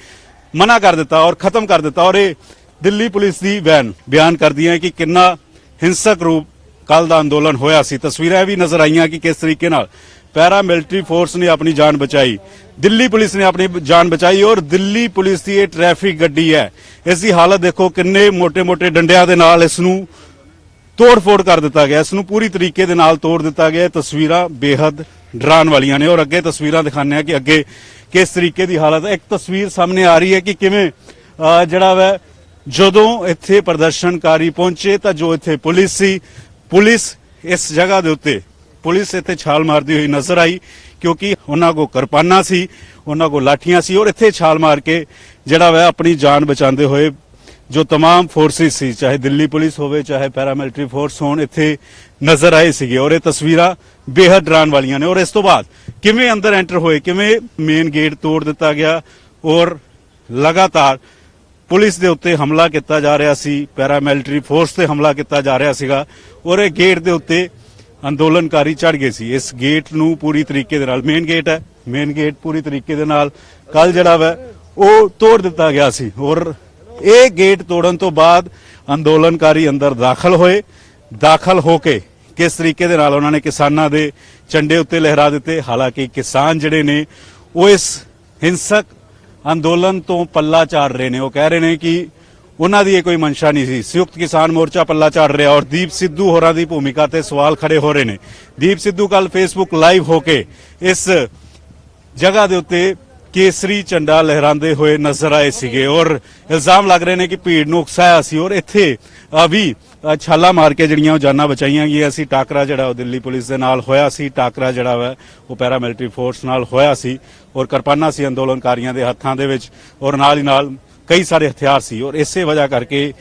ਮਨਾ ਕਰ ਦਿੱਤਾ ਔਰ ਖਤਮ ਕਰ ਦਿੱਤਾ। ਔਰ ਇਹ ਦਿੱਲੀ ਪੁਲਿਸ ਦੀ ਬਿਆਨ ਕਰਦੀ ਹੈ ਕਿ ਕਿੰਨਾ ਹਿੰਸਕ ਰੂਪ ਕੱਲ ਦਾ ਅੰਦੋਲਨ ਹੋਇਆ ਸੀ। ਤਸਵੀਰਾਂ ਵੀ ਨਜ਼ਰ ਆਈਆਂ ਕਿ ਕਿਸ ਤਰੀਕੇ ਨਾਲ ਪੈਰਾਮਿਲਟਰੀ ਫੋਰਸ ਨੇ ਆਪਣੀ ਜਾਨ ਬਚਾਈ, ਦਿੱਲੀ ਪੁਲਿਸ ਨੇ ਆਪਣੀ ਜਾਨ ਬਚਾਈ ਔਰ ਦਿੱਲੀ ਪੁਲਿਸ ਦੀ ਇਹ ਟ੍ਰੈਫਿਕ ਗੱਡੀ ਹੈ, ਇਸ ਦੀ ਹਾਲਤ ਦੇਖੋ, ਕਿੰਨੇ ਮੋٹے-ਮੋٹے ਡੰਡਿਆਂ ਦੇ ਨਾਲ ਇਸ ਨੂੰ ਤੋੜ-ਫੋੜ ਕਰ ਦਿੱਤਾ ਗਿਆ, ਇਸ ਨੂੰ ਪੂਰੀ ਤਰੀਕੇ ਦੇ ਨਾਲ ਤੋੜ ਦਿੱਤਾ ਗਿਆ। ਤਸਵੀਰਾਂ ਬੇहद ਡਰਾਉਣ ਵਾਲੀਆਂ ਨੇ ਔਰ ਅੱਗੇ ਤਸਵੀਰਾਂ ਦਿਖਾਉਂਦੇ ਆ ਕਿ ਅੱਗੇ ਕਿਸ ਤਰੀਕੇ ਦੀ ਹਾਲਤ ਹੈ। ਇੱਕ ਤਸਵੀਰ ਸਾਹਮਣੇ ਆ ਰਹੀ ਹੈ ਕਿ ਕਿਵੇਂ ਜਿਹੜਾ ਵਾ ਜਦੋਂ ਇੱਥੇ ਪ੍ਰਦਰਸ਼ਨਕਾਰੀ ਪਹੁੰਚੇ ਤਾਂ ਜੋ ਇੱਥੇ ਪੁਲਿਸ ਸੀ, ਪੁਲਿਸ ਇਸ ਜਗ੍ਹਾ ਦੇ ਉੱਤੇ ਪੁਲਿਸ ਇੱਥੇ ਛਾਲ ਮਾਰਦੀ ਹੋਈ ਨਜ਼ਰ ਆਈ ਕਿਉਂਕਿ ਉਹਨਾਂ ਕੋਲ ਕਿਰਪਾਨਾਂ ਸੀ, ਉਹਨਾਂ ਕੋਲ ਲਾਠੀਆਂ ਸੀ ਔਰ ਇੱਥੇ ਛਾਲ ਮਾਰ ਕੇ ਜਿਹੜਾ ਵਾ ਆਪਣੀ ਜਾਨ ਬਚਾਉਂਦੇ ਹੋਏ ਜੋ तमाम फोर्सेस ਸੀ, ਚਾਹੇ ਦਿੱਲੀ ਪੁਲਿਸ ਹੋਵੇ ਚਾਹੇ ਪੈਰਾਮਿਲਟਰੀ ਫੋਰਸ ਹੋਣ, ਇੱਥੇ ਨਜ਼ਰ ਆਏ ਸੀਗੇ ਔਰ ਇਹ ਤਸਵੀਰਾਂ ਬੇहद ਡਰਾਉਣ ਵਾਲੀਆਂ ਨੇ। ਔਰ ਇਸ ਤੋਂ ਬਾਅਦ ਕਿਵੇਂ ਅੰਦਰ ਐਂਟਰ ਹੋਏ, ਕਿਵੇਂ ਮੇਨ ਗੇਟ ਤੋੜ ਦਿੱਤਾ ਗਿਆ ਔਰ ਲਗਾਤਾਰ ਪੁਲਿਸ ਦੇ ਉੱਤੇ ਹਮਲਾ ਕੀਤਾ ਜਾ ਰਿਹਾ ਸੀ, ਪੈਰਾਮਿਲਟਰੀ ਫੋਰਸ ਤੇ ਹਮਲਾ ਕੀਤਾ ਜਾ ਰਿਹਾ ਸੀਗਾ ਔਰ ਇਹ ਗੇਟ ਦੇ ਉੱਤੇ ਅੰਦੋਲਨਕਾਰੀ ਚੜ ਗਏ ਸੀ। ਇਸ ਗੇਟ ਨੂੰ ਪੂਰੀ ਤਰੀਕੇ ਦੇ ਨਾਲ, ਮੇਨ ਗੇਟ ਹੈ, ਮੇਨ ਗੇਟ ਪੂਰੀ ਤਰੀਕੇ ਦੇ ਨਾਲ ਕੱਲ ਜਿਹੜਾ ਵਾ ਉਹ ਤੋੜ ਦਿੱਤਾ ਗਿਆ ਸੀ ਔਰ ਇਹ ਗੇਟ ਤੋੜਨ ਤੋਂ ਬਾਅਦ ਅੰਦੋਲਨਕਾਰੀ ਅੰਦਰ ਦਾਖਲ ਹੋਏ। ਦਾਖਲ ਹੋ ਕੇ ਕਿਸ ਤਰੀਕੇ ਦੇ ਨਾਲ ਉਹਨਾਂ ਨੇ ਕਿਸਾਨਾਂ ਦੇ ਝੰਡੇ ਉੱਤੇ ਲਹਿਰਾ ਦਿੱਤੇ। ਹਾਲਾਂਕਿ ਕਿਸਾਨ ਜਿਹੜੇ ਨੇ ਉਹ ਇਸ ਹਿੰਸਕ ਅੰਦੋਲਨ ਤੋਂ ਪੱਲਾ ਝਾੜ ਰਹੇ ਨੇ। ਉਹ ਕਹਿ ਰਹੇ ਨੇ ਕਿ ਉਹਨਾਂ ਦੀ ਇਹ ਕੋਈ ਮਨਸ਼ਾ ਨਹੀਂ ਸੀ। ਸੰਯੁਕਤ ਕਿਸਾਨ ਮੋਰਚਾ ਪੱਲਾ ਝਾੜ ਰਿਹਾ ਔਰ ਦੀਪ ਸਿੱਧੂ ਹੋਰਾਂ ਦੀ ਭੂਮਿਕਾ ਤੇ ਸਵਾਲ ਖੜੇ ਹੋ ਰਹੇ ਨੇ। ਦੀਪ ਸਿੱਧੂ ਕੱਲ ਫੇਸਬੁੱਕ ਲਾਈਵ ਹੋ ਕੇ ਇਸ ਜਗ੍ਹਾ ਦੇ ਉੱਤੇ ਕੇਸਰੀ ਝੰਡਾ ਲਹਿਰਾਉਂਦੇ ਹੋਏ ਨਜ਼ਰ ਆਏ ਸੀਗੇ ਔਰ ਇਲਜ਼ਾਮ ਲੱਗ ਰਹੇ ਨੇ ਕਿ ਭੀੜ ਨੂੰ ਉਕਸਾਇਆ ਸੀ ਔਰ ਇੱਥੇ ਵੀ ਛਾਲਾ ਮਾਰ ਕੇ ਜਿਹੜੀਆਂ ਉਹ ਜਾਨਾਂ ਬਚਾਈਆਂ ਗਈਆਂ ਸੀ। ਟਾਕਰਾ ਜਿਹੜਾ ਉਹ ਦਿੱਲੀ ਪੁਲਿਸ ਦੇ ਨਾਲ ਹੋਇਆ ਸੀ। ਟਾਕਰਾ ਜਿਹੜਾ ਵਾ ਉਹ ਪੈਰਾਮਿਲਟਰੀ ਫੋਰਸ ਨਾਲ ਹੋਇਆ ਸੀ ਔਰ ਕਿਰਪਾਨਾਂ ਸੀ ਅੰਦੋਲਨਕਾਰੀਆਂ ਦੇ ਹੱਥਾਂ ਦੇ ਵਿੱਚ ਔਰ ਨਾਲ ਹੀ ਨਾਲ ਕਈ ਸਾਰੇ ਹਥਿਆਰ ਸੀ ਔਰ ਇਸੇ ਵਜ੍ਹਾ ਕਰਕੇ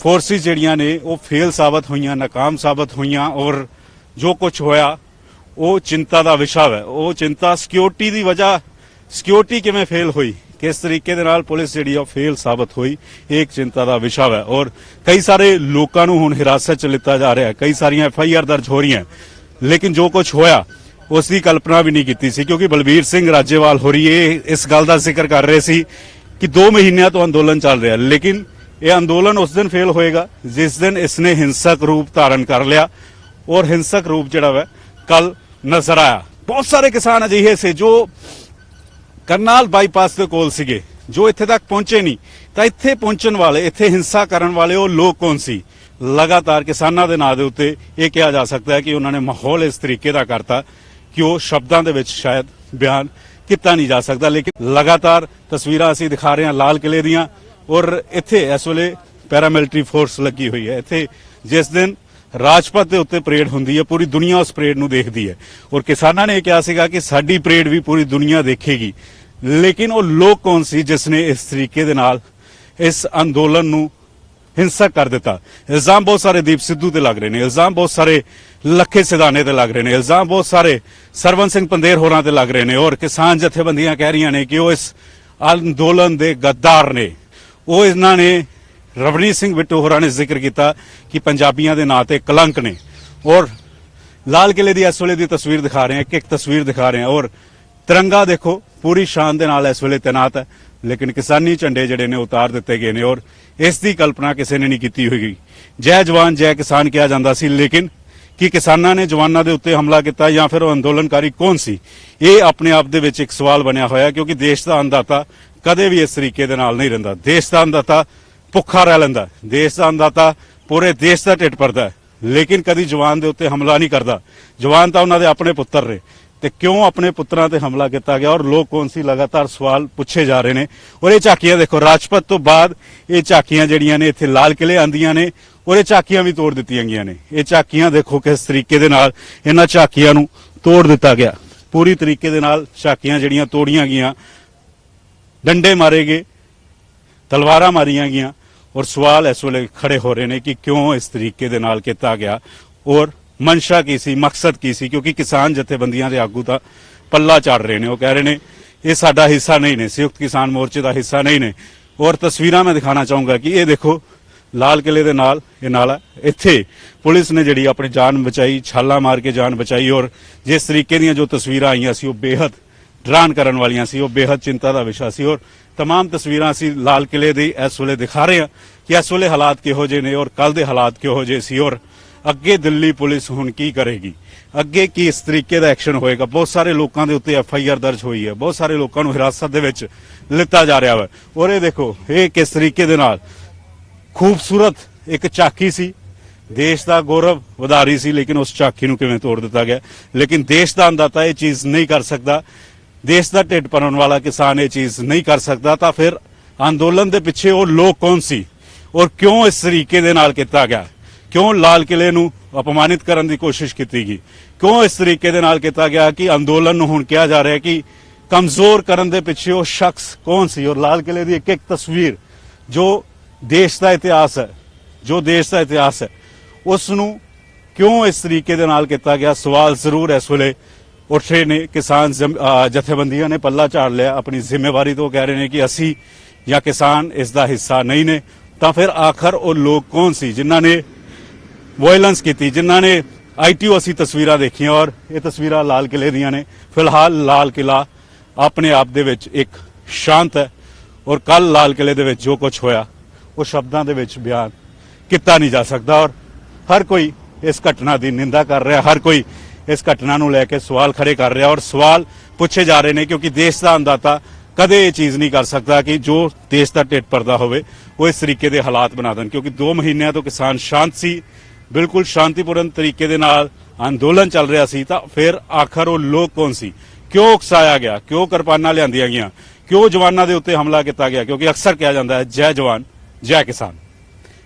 ਫੋਰਸਿਸ ਜਿਹੜੀਆਂ ਨੇ ਉਹ ਫੇਲ ਸਾਬਤ ਹੋਈਆਂ, ਨਾਕਾਮ ਸਾਬਤ ਹੋਈਆਂ ਔਰ ਜੋ ਕੁਝ ਹੋਇਆ ਉਹ ਚਿੰਤਾ ਦਾ ਵਿਸ਼ਾ ਹੈ। ਉਹ ਚਿੰਤਾ ਸਿਕਿਉਰਿਟੀ ਦੀ ਵਜ੍ਹਾ, ਸਿਕਿਉਰਿਟੀ ਕਿਵੇਂ ਫੇਲ ਹੋਈ, ਕਿਸ ਤਰੀਕੇ ਦੇ ਨਾਲ ਪੁਲਿਸ ਜਿਹੜੀ ਆ ਫੇਲ ਸਾਬਤ ਹੋਈ, ਇਹ ਇੱਕ ਚਿੰਤਾ ਦਾ ਵਿਸ਼ਾ ਹੈ ਔਰ ਕਈ ਸਾਰੇ ਲੋਕਾਂ ਨੂੰ ਹੁਣ ਹਿਰਾਸਤ 'ਚ ਲਿੱਤਾ ਜਾ ਰਿਹਾ, ਕਈ ਸਾਰੀਆਂ FIR ਦਰਜ ਹੋ ਰਹੀਆਂ, ਲੇਕਿਨ ਜੋ ਕੁਝ ਹੋਇਆ ਉਸ ਦੀ ਕਲਪਨਾ ਵੀ ਨਹੀਂ ਕੀਤੀ ਸੀ ਕਿਉਂਕਿ ਬਲਬੀਰ ਸਿੰਘ ਰਾਜੇਵਾਲ ਹੋਰੀ ਇਹ ਇਸ ਗੱਲ ਦਾ ਜ਼ਿਕਰ ਕਰ ਰਹੇ ਸੀ ਕਿ 2 ਮਹੀਨਿਆਂ ਤੋਂ ਅੰਦੋਲਨ ਚੱਲ ਰਿਹਾ, ਲੇਕਿਨ ਇਹ ਅੰਦੋਲਨ ਉਸ ਦਿਨ ਫੇਲ ਹੋਏਗਾ ਜਿਸ ਦਿਨ ਇਸਨੇ ਹਿੰਸਕ ਰੂਪ ਧਾਰਨ ਕਰ ਲਿਆ ਔਰ ਹਿੰਸਕ ਰੂਪ ਜਿਹੜਾ ਵਾ ਕੱਲ ਨਜ਼ਰ ਆਇਆ। ਬਹੁਤ ਸਾਰੇ ਕਿਸਾਨ ਅਜਿਹੇ ਸੀ ਜੋ ਕਰਨਾਲ ਬਾਈਪਾਸ ਦੇ ਕੋਲ ਸੀਗੇ, ਜੋ ਇੱਥੇ ਤੱਕ ਪਹੁੰਚੇ ਨਹੀਂ, ਤਾਂ ਇੱਥੇ ਪਹੁੰਚਣ ਵਾਲੇ, ਇੱਥੇ ਹਿੰਸਾ ਕਰਨ ਵਾਲੇ ਉਹ ਲੋਕ ਕੌਣ ਸੀ? ਲਗਾਤਾਰ ਕਿਸਾਨਾਂ ਦੇ ਨਾਂ ਦੇ ਉੱਤੇ ਇਹ ਕਿਹਾ ਜਾ ਸਕਦਾ ਹੈ ਕਿ ਉਹਨਾਂ ਨੇ ਮਾਹੌਲ ਇਸ ਤਰੀਕੇ ਦਾ ਕਰਤਾ ਕਿ ਉਹ ਸ਼ਬਦਾਂ ਦੇ ਵਿੱਚ ਸ਼ਾਇਦ ਬਿਆਨ ਕੀਤਾ ਨਹੀਂ ਜਾ ਸਕਦਾ। ਲੇਕਿਨ ਲਗਾਤਾਰ ਤਸਵੀਰਾਂ ਅਸੀਂ ਦਿਖਾ ਰਹੇ ਹਾਂ ਲਾਲ ਕਿਲੇ ਦੀਆਂ ਔਰ ਇੱਥੇ ਇਸ ਵੇਲੇ ਪੈਰਾਮਿਲਟਰੀ ਫੋਰਸ ਲੱਗੀ ਹੋਈ ਹੈ। ਇੱਥੇ ਜਿਸ ਦਿਨ ਰਾਜਪਥ ਦੇ ਉੱਤੇ ਪਰੇਡ ਹੁੰਦੀ ਹੈ ਪੂਰੀ ਦੁਨੀਆ ਉਸ ਪਰੇਡ ਨੂੰ ਦੇਖਦੀ ਹੈ ਔਰ ਕਿਸਾਨਾਂ ਨੇ ਕਿਹਾ ਸੀਗਾ ਕਿ ਸਾਡੀ ਪਰੇਡ ਵੀ ਪੂਰੀ ਦੁਨੀਆ ਦੇਖੇਗੀ, ਲੇਕਿਨ ਉਹ ਲੋਕ ਕੌਣ ਸੀ ਜਿਸ ਨੇ ਇਸ ਤਰੀਕੇ ਦੇ ਨਾਲ ਇਸ ਅੰਦੋਲਨ ਨੂੰ ਹਿੰਸਕ ਕਰ ਦਿੱਤਾ? ਇਲਜ਼ਾਮ ਬਹੁਤ ਸਾਰੇ ਦੀਪ ਸਿੱਧੂ ਤੇ ਲੱਗ ਰਹੇ ਨੇ, ਇਲਜ਼ਾਮ ਬਹੁਤ ਸਾਰੇ ਲੱਖੇ ਸਿਧਾਨੇ ਤੇ ਲੱਗ ਰਹੇ ਨੇ, ਇਲਜ਼ਾਮ ਬਹੁਤ ਸਾਰੇ ਸਰਵਨ ਸਿੰਘ ਪੰਦੇਰ ਹੋਰਾਂ ਤੇ ਲੱਗ ਰਹੇ ਨੇ ਔਰ ਕਿਸਾਨ ਜਥੇਬੰਦੀਆਂ ਕਹਿ ਰਹੀਆਂ ਨੇ ਕਿ ਉਹ ਇਸ ਅੰਦੋਲਨ ਦੇ ਗੱਦਾਰ ਨੇ। ਉਹ ਇਹਨਾਂ ਨੇ ਰਵਨੀਤ ਸਿੰਘ ਬਿੱਟੂ ਹੋਰਾਂ ਨੇ ਜ਼ਿਕਰ ਕੀਤਾ ਕਿ ਪੰਜਾਬੀਆਂ ਦੇ ਨਾਂ ਤੇ ਕਲੰਕ ਨੇ ਔਰ ਲਾਲ ਕਿਲੇ ਦੀ ਇਸ ਵੇਲੇ ਦੀ ਤਸਵੀਰ ਦਿਖਾ ਰਹੇ ਹਾਂ, ਇੱਕ ਤਸਵੀਰ ਦਿਖਾ ਰਹੇ ਹਾਂ ਔਰ ਤਿਰੰਗਾ ਦੇਖੋ ਪੂਰੀ ਸ਼ਾਨ ਦੇ ਨਾਲ ਇਸ ਵੇਲੇ ਤੈਨਾਤ ਹੈ, ਲੇਕਿਨ ਕਿਸਾਨੀ ਝੰਡੇ ਜਿਹੜੇ ਨੇ ਉਤਾਰ ਦਿੱਤੇ ਗਏ ਨੇ ਔਰ ਇਸ ਦੀ ਕਲਪਨਾ ਕਿਸੇ ਨੇ ਨਹੀਂ ਕੀਤੀ ਹੋਈ। ਜੈ ਜਵਾਨ ਜੈ ਕਿਸਾਨ ਕਿਹਾ ਜਾਂਦਾ ਸੀ, ਲੇਕਿਨ ਕਿ ਕਿਸਾਨਾਂ ਨੇ ਜਵਾਨਾਂ ਦੇ ਉੱਤੇ ਹਮਲਾ ਕੀਤਾ ਜਾਂ ਫਿਰ ਉਹ ਅੰਦੋਲਨਕਾਰੀ ਕੌਣ ਸੀ? ਇਹ ਆਪਣੇ ਆਪ ਦੇ ਵਿੱਚ ਇੱਕ ਸਵਾਲ ਬਣਿਆ ਹੋਇਆ ਕਿਉਂਕਿ ਦੇਸ਼ ਦਾ ਅੰਨਦਾਤਾ ਕਦੇ ਵੀ ਇਸ ਤਰੀਕੇ ਦੇ ਨਾਲ ਨਹੀਂ ਰਹਿੰਦਾ। ਦੇਸ਼ ਦਾ ਅੰਨਦਾਤਾ ਭੁੱਖਾ ਰਹਿ ਲੈਂਦਾ, ਦੇਸ਼ ਦਾ ਅੰਨਦਾਤਾ ਪੂਰੇ ਦੇਸ਼ ਦਾ ਢਿੱਡ ਭਰਦਾ, ਲੇਕਿਨ ਕਦੀ ਜਵਾਨ ਦੇ ਉੱਤੇ ਹਮਲਾ ਨਹੀਂ ਕਰਦਾ। ਜਵਾਨ ਤਾਂ ਉਹਨਾਂ ਦੇ ਆਪਣੇ ਪੁੱਤਰ ਨੇ ਤੇ ਕਿਉਂ ਆਪਣੇ ਪੁੱਤਰਾਂ ਤੇ ਹਮਲਾ ਕੀਤਾ ਗਿਆ ਔਰ ਲੋਕ ਕੌਣ ਸੀ? ਲਗਾਤਾਰ ਸਵਾਲ ਪੁੱਛੇ ਜਾ ਰਹੇ ਨੇ ਔਰ ਇਹ ਝਾਕੀਆਂ ਦੇਖੋ, ਰਾਜਪਥ ਤੋਂ ਬਾਅਦ ਇਹ ਝਾਕੀਆਂ ਜਿਹੜੀਆਂ ਨੇ ਇੱਥੇ ਲਾਲ ਕਿਲੇ ਆਂਦੀਆਂ ਨੇ ਔਰ ਇਹ ਝਾਕੀਆਂ ਵੀ ਤੋੜ ਦਿੱਤੀਆਂ ਗਈਆਂ ਨੇ। ਇਹ ਝਾਕੀਆਂ ਦੇਖੋ ਕਿਸ ਤਰੀਕੇ ਦੇ ਨਾਲ ਇਹਨਾਂ ਝਾਕੀਆਂ ਨੂੰ ਤੋੜ ਦਿੱਤਾ ਗਿਆ, ਪੂਰੀ ਤਰੀਕੇ ਦੇ ਨਾਲ ਝਾਕੀਆਂ ਜਿਹੜੀਆਂ ਤੋੜੀਆਂ ਗਈਆਂ, ਡੰਡੇ ਮਾਰੇ ਗਏ, ਤਲਵਾਰਾਂ ਮਾਰੀਆਂ ਗਈਆਂ ਔਰ ਸਵਾਲ ਇਸ ਵੇਲੇ ਖੜੇ ਹੋ ਰਹੇ ਨੇ ਕਿ ਕਿਉਂ ਇਸ ਤਰੀਕੇ ਦੇ ਨਾਲ ਕੀਤਾ ਗਿਆ ਔਰ ਮਨਸ਼ਾ ਕੀ ਸੀ, ਮਕਸਦ ਕੀ ਸੀ? ਕਿਉਂਕਿ ਕਿਸਾਨ ਜਥੇਬੰਦੀਆਂ ਦੇ ਆਗੂ ਤਾਂ ਪੱਲਾ ਝਾੜ ਰਹੇ ਨੇ, ਉਹ ਕਹਿ ਰਹੇ ਨੇ ਇਹ ਸਾਡਾ ਹਿੱਸਾ ਨਹੀਂ ਨੇ, ਸੰਯੁਕਤ ਕਿਸਾਨ ਮੋਰਚੇ ਦਾ ਹਿੱਸਾ ਨਹੀਂ ਨੇ। ਔਰ ਤਸਵੀਰਾਂ ਮੈਂ ਦਿਖਾਣਾ ਚਾਹੂੰਗਾ ਕਿ ਇਹ ਦੇਖੋ ਲਾਲ ਕਿਲੇ ਦੇ ਨਾਲ ਇਹ ਨਾਲਾ, ਇੱਥੇ ਪੁਲਿਸ ਨੇ ਜਿਹੜੀ ਆਪਣੀ ਜਾਨ ਬਚਾਈ, ਛਾਲਾ ਮਾਰ ਕੇ ਜਾਨ ਬਚਾਈ ਔਰ ਜਿਸ ਤਰੀਕੇ ਦੀਆਂ ਜੋ ਤਸਵੀਰਾਂ ਆਈਆਂ ਸੀ ਉਹ ਬੇਹੱਦ ਹੈਰਾਨ ਕਰਨ ਵਾਲੀਆਂ ਸੀ, ਉਹ ਬੇਹੱਦ ਚਿੰਤਾ ਦਾ ਵਿਸ਼ਾ ਸੀ ਔਰ तमाम ਤਸਵੀਰਾਂ ਅਸੀਂ ਲਾਲ ਕਿਲੇ ਦੀ ਇਸ ਵੇਲੇ ਦਿਖਾ ਰਹੇ ਹਾਂ ਕਿ ਇਸ ਵੇਲੇ ਹਾਲਾਤ ਕਿਹੋ ਜਿਹੇ ਨੇ ਔਰ ਕੱਲ ਦੇ ਹਾਲਾਤ ਕਿਹੋ ਜਿਹੇ ਸੀ ਔਰ ਅੱਗੇ ਦਿੱਲੀ ਪੁਲਿਸ ਹੁਣ ਕੀ ਕਰੇਗੀ, ਅੱਗੇ ਕੀ ਇਸ ਤਰੀਕੇ ਦਾ ਐਕਸ਼ਨ ਹੋਏਗਾ। ਬਹੁਤ ਸਾਰੇ ਲੋਕਾਂ ਦੇ ਉੱਤੇ FIR ਦਰਜ ਹੋਈ ਹੈ, ਬਹੁਤ ਸਾਰੇ ਲੋਕਾਂ ਨੂੰ ਹਿਰਾਸਤ ਦੇ ਵਿੱਚ ਲਿੱਤਾ ਜਾ ਰਿਹਾ ਹੈ ਔਰ ਇਹ ਦੇਖੋ ਇਹ ਕਿਸ ਤਰੀਕੇ ਦੇ ਨਾਲ ਖੂਬਸੂਰਤ ਇੱਕ ਝਾਕੀ ਸੀ, ਦੇਸ਼ ਦਾ ਗੌਰਵ ਵਧਾ ਰਹੀ ਸੀ, ਲੇਕਿਨ ਉਸ ਝਾਕੀ ਨੂੰ ਕਿਵੇਂ ਤੋੜ ਦਿੱਤਾ ਗਿਆ। ਲੇਕਿਨ ਦੇਸ਼ ਦਾ ਅੰਨਦਾਤਾ ਇਹ ਚੀਜ਼ ਨਹੀਂ ਕਰ ਸਕਦਾ, ਦੇਸ਼ ਦਾ ਢਿੱਡ ਭਰਨ ਵਾਲਾ ਕਿਸਾਨ ਇਹ ਚੀਜ਼ ਨਹੀਂ ਕਰ ਸਕਦਾ, ਤਾਂ ਫਿਰ ਅੰਦੋਲਨ ਦੇ ਪਿੱਛੇ ਉਹ ਲੋਕ ਕੌਣ ਸੀ ਔਰ ਕਿਉਂ ਇਸ ਤਰੀਕੇ ਦੇ ਨਾਲ ਕੀਤਾ ਗਿਆ? ਕਿਉਂ ਲਾਲ ਕਿਲੇ ਨੂੰ ਅਪਮਾਨਿਤ ਕਰਨ ਦੀ ਕੋਸ਼ਿਸ਼ ਕੀਤੀ ਗਈ? ਕਿਉਂ ਇਸ ਤਰੀਕੇ ਦੇ ਨਾਲ ਕੀਤਾ ਗਿਆ ਕਿ ਅੰਦੋਲਨ ਨੂੰ ਹੁਣ ਕਿਹਾ ਜਾ ਰਿਹਾ ਕਿ ਕਮਜ਼ੋਰ ਕਰਨ ਦੇ ਪਿੱਛੇ ਉਹ ਸ਼ਖਸ ਕੌਣ ਸੀ? ਔਰ ਲਾਲ ਕਿਲੇ ਦੀ ਇੱਕ ਇੱਕ ਤਸਵੀਰ ਜੋ ਦੇਸ਼ ਦਾ ਇਤਿਹਾਸ ਹੈ, ਜੋ ਦੇਸ਼ ਦਾ ਇਤਿਹਾਸ ਹੈ, ਉਸ ਨੂੰ ਕਿਉਂ ਇਸ ਤਰੀਕੇ ਦੇ ਨਾਲ ਕੀਤਾ ਗਿਆ? ਸਵਾਲ ਜ਼ਰੂਰ ਇਸ ਵੇਲੇ ਉੱਠ ਰਹੇ ਨੇ। ਕਿਸਾਨ ਜਥੇਬੰਦੀਆਂ ਨੇ ਪੱਲਾ ਝਾੜ ਲਿਆ ਆਪਣੀ ਜ਼ਿੰਮੇਵਾਰੀ ਤੋਂ, ਕਹਿ ਰਹੇ ਨੇ ਕਿ ਅਸੀਂ ਜਾਂ ਕਿਸਾਨ ਇਸ ਦਾ ਹਿੱਸਾ ਨਹੀਂ ਨੇ। ਤਾਂ ਫਿਰ ਆਖਰ ਉਹ ਲੋਕ ਕੌਣ ਸੀ ਜਿਨ੍ਹਾਂ ਨੇ ਵਾਇਲੈਂਸ ਕੀਤੀ, ਜਿਨ੍ਹਾਂ ਨੇ ITO ਅਸੀਂ ਤਸਵੀਰਾਂ ਦੇਖੀਆਂ ਔਰ ਇਹ ਤਸਵੀਰਾਂ ਲਾਲ ਕਿਲੇ ਦੀਆਂ ਨੇ। ਫਿਲਹਾਲ ਲਾਲ ਕਿਲਾ ਆਪਣੇ ਆਪ ਦੇ ਵਿੱਚ ਇੱਕ ਸ਼ਾਂਤ ਹੈ ਔਰ ਕੱਲ ਲਾਲ ਕਿਲੇ ਦੇ ਵਿੱਚ ਜੋ ਕੁਝ ਹੋਇਆ ਉਹ ਸ਼ਬਦਾਂ ਦੇ ਵਿੱਚ ਬਿਆਨ ਕੀਤਾ ਨਹੀਂ ਜਾ ਸਕਦਾ ਔਰ ਹਰ ਕੋਈ ਇਸ ਘਟਨਾ ਦੀ ਨਿੰਦਾ ਕਰ ਰਿਹਾ, ਹਰ ਕੋਈ ਇਸ ਘਟਨਾ ਨੂੰ ਲੈ ਕੇ ਸਵਾਲ ਖੜੇ ਕਰ ਰਿਹਾ ਔਰ ਸਵਾਲ ਪੁੱਛੇ ਜਾ ਰਹੇ ਨੇ ਕਿਉਂਕਿ ਦੇਸ਼ ਦਾ ਅੰਨਦਾਤਾ ਕਦੇ ਇਹ ਚੀਜ਼ ਨਹੀਂ ਕਰ ਸਕਦਾ ਕਿ ਜੋ ਦੇਸ਼ ਦਾ ਢਿੱਡ ਭਰਦਾ ਹੋਵੇ ਉਹ ਇਸ ਤਰੀਕੇ ਦੇ ਹਾਲਾਤ ਬਣਾ ਦੇਣ, ਕਿਉਂਕਿ 2 ਮਹੀਨਿਆਂ ਤੋਂ ਕਿਸਾਨ ਸ਼ਾਂਤ ਸੀ, ਬਿਲਕੁਲ ਸ਼ਾਂਤੀਪੂਰਨ ਤਰੀਕੇ ਦੇ ਨਾਲ ਅੰਦੋਲਨ ਚੱਲ ਰਿਹਾ ਸੀ। ਤਾਂ ਫਿਰ ਆਖਰ ਉਹ ਲੋਕ ਕੌਣ ਸੀ, ਕਿਉਂ ਉਕਸਾਇਆ ਗਿਆ, ਕਿਉਂ ਕਿਰਪਾਨਾਂ ਲਿਆਂਦੀਆਂ ਗਈਆਂ, ਕਿਉਂ ਜਵਾਨਾਂ ਦੇ ਉੱਤੇ ਹਮਲਾ ਕੀਤਾ ਗਿਆ? ਕਿਉਂਕਿ ਅਕਸਰ ਕਿਹਾ ਜਾਂਦਾ ਹੈ ਜੈ ਜਵਾਨ ਜੈ ਕਿਸਾਨ।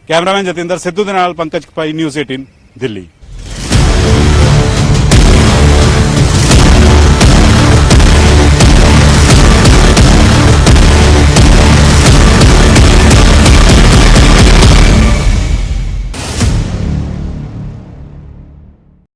ਕੈਮਰਾਮੈਨ ਜਤਿੰਦਰ ਸਿੱਧੂ ਦੇ ਨਾਲ ਪੰਕਜ ਕਪਾਈ, ਨਿਊਜ਼ 18 ਦਿੱਲੀ।